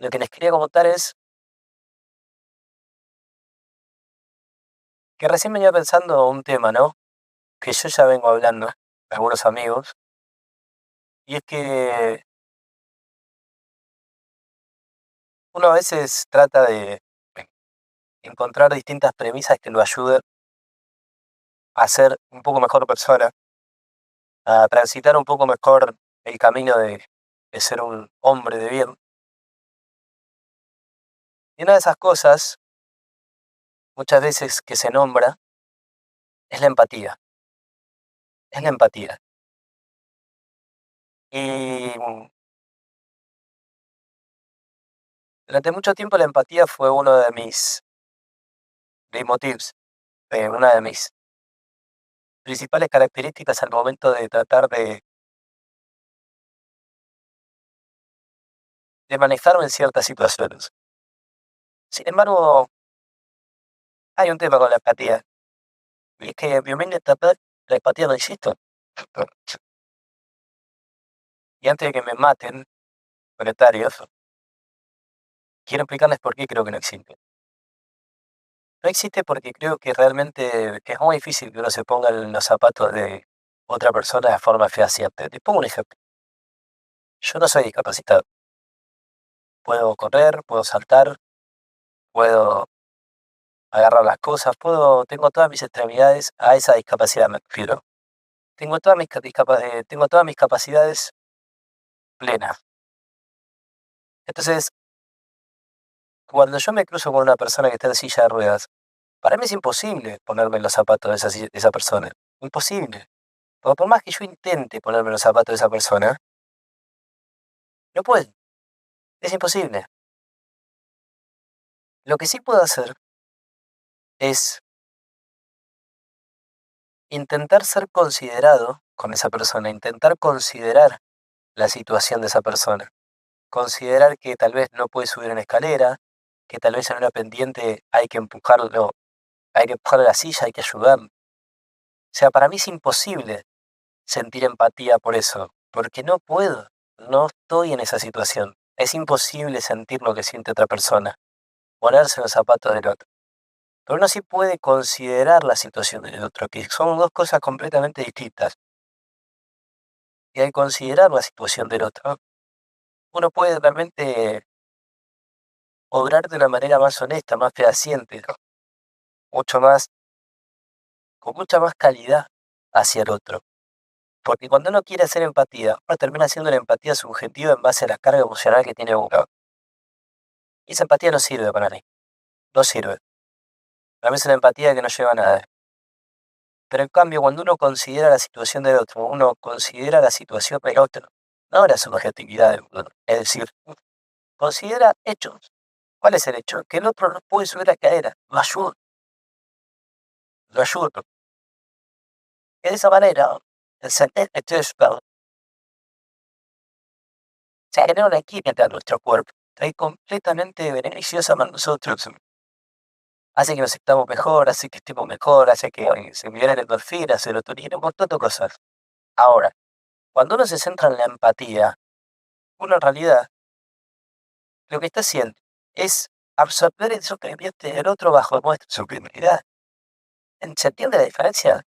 lo que les quería comentar es que recién venía pensando un tema, ¿no? Que yo ya vengo hablando con algunos amigos, y es que uno a veces trata de encontrar distintas premisas que lo ayuden a ser un poco mejor persona, a transitar un poco mejor el camino de ser un hombre de bien. Y una de esas cosas, muchas veces que se nombra, es la empatía. Es la empatía. Y durante mucho tiempo la empatía fue uno de mis leitmotivs, una de mis principales características al momento de tratar de manejarme en ciertas situaciones. Sin embargo, hay un tema con la empatía, y es que mi humilde entender, la empatía no existe. Y antes de que me maten, proletarios, quiero explicarles por qué creo que no existe. No existe porque creo que realmente es muy difícil que uno se ponga en los zapatos de otra persona de forma fehaciente. Te pongo un ejemplo. Yo no soy discapacitado. Puedo correr, puedo saltar, puedo agarrar las cosas, tengo todas mis extremidades, a esa discapacidad me refiero. Tengo todas mis capacidades plenas. Entonces, cuando yo me cruzo con una persona que está en silla de ruedas, para mí es imposible ponerme en los zapatos de esa persona. Imposible. Porque por más que yo intente ponerme en los zapatos de esa persona, no puedo. Es imposible. Lo que sí puedo hacer es intentar ser considerado con esa persona, intentar considerar la situación de esa persona. Considerar que tal vez no puede subir una escalera, que tal vez en una pendiente hay que empujarle la silla, hay que ayudarlo. O sea, para mí es imposible sentir empatía por eso, porque no puedo, no estoy en esa situación. Es imposible sentir lo que siente otra persona, ponerse en los zapatos del otro. Pero uno sí puede considerar la situación del otro, que son dos cosas completamente distintas. Y al considerar la situación del otro, uno puede realmente obrar de una manera más honesta, más fehaciente, ¿no? Mucho más, con mucha más calidad hacia el otro. Porque cuando uno quiere hacer empatía, uno termina haciendo una empatía subjetiva en base a la carga emocional que tiene uno. Y esa empatía no sirve para mí, no sirve. Para mí es una empatía que no lleva a nada. Pero en cambio, cuando uno considera la situación del otro, uno considera la situación del otro, no la subjetividad del uno. Es decir, considera hechos. ¿Cuál es el hecho? Que el otro no puede subir la cadera. Lo ayudo, lo ayudo. Y de esa manera, el sentir que estoy ayudado se genera una química en nuestro cuerpo. Es completamente beneficiosa para nosotros. Hace que nos sintamos mejor, hace que estemos mejor, hace que se liberen endorfinas, serotonina, un montón de cosas. Ahora, cuando uno se centra en la empatía, uno en realidad lo que está haciendo es absorber el sufrimiento del otro bajo nuestra sufribilidad. ¿Se entiende la diferencia?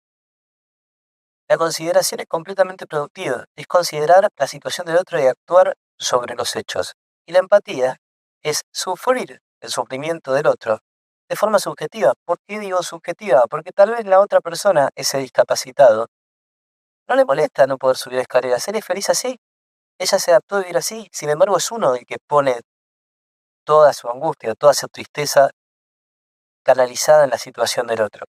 La consideración es completamente productiva, es considerar la situación del otro y actuar sobre los hechos. Y la empatía es sufrir el sufrimiento del otro de forma subjetiva. ¿Por qué digo subjetiva? Porque tal vez la otra persona, ese discapacitado, no le molesta no poder subir escaleras, él es feliz así, ella se adaptó a vivir así, sin embargo es uno el que pone toda su angustia, toda su tristeza canalizada en la situación del otro.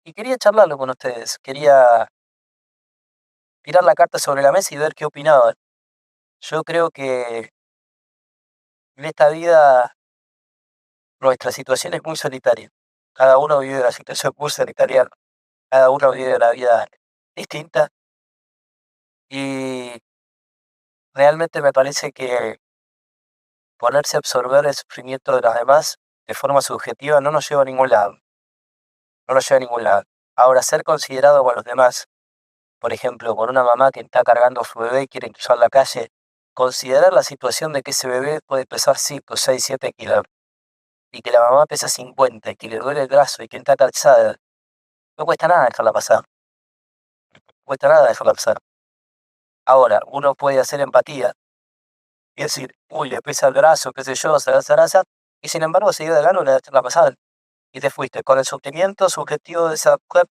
Y quería charlarlo con ustedes, quería tirar la carta sobre la mesa y ver qué opinaban. Yo creo que en esta vida nuestra situación es muy solitaria. Cada uno vive la situación muy solitaria, cada uno vive una vida distinta y realmente me parece que ponerse a absorber el sufrimiento de los demás de forma subjetiva no nos lleva a ningún lado, no nos lleva a ningún lado. Ahora, ser considerado con los demás, por ejemplo, con una mamá que está cargando a su bebé y quiere cruzar la calle considerar la situación de que ese bebé puede pesar 5, 6, 7 kilos y que la mamá pesa 50 y que le duele el brazo y que está cansada, no cuesta nada dejarla pasar, no cuesta nada dejarla pasar. Ahora, uno puede hacer empatía y decir, uy, le pesa el brazo, qué sé yo, zaraza, y sin embargo seguir de largo y dejarla pasar. Y te fuiste con el sufrimiento subjetivo de esa mujer,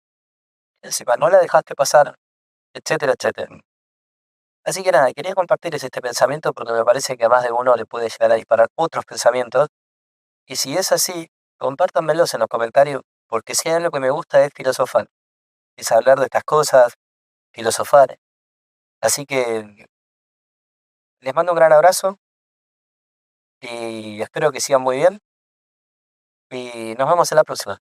encima no la dejaste pasar, etcétera, etcétera. Así que nada, quería compartirles este pensamiento porque me parece que a más de uno le puede llegar a disparar otros pensamientos. Y si es así, compártanmelos en los comentarios, porque si hay algo que me gusta es filosofar, es hablar de estas cosas, filosofar. Así que les mando un gran abrazo y espero que sigan muy bien y nos vemos en la próxima.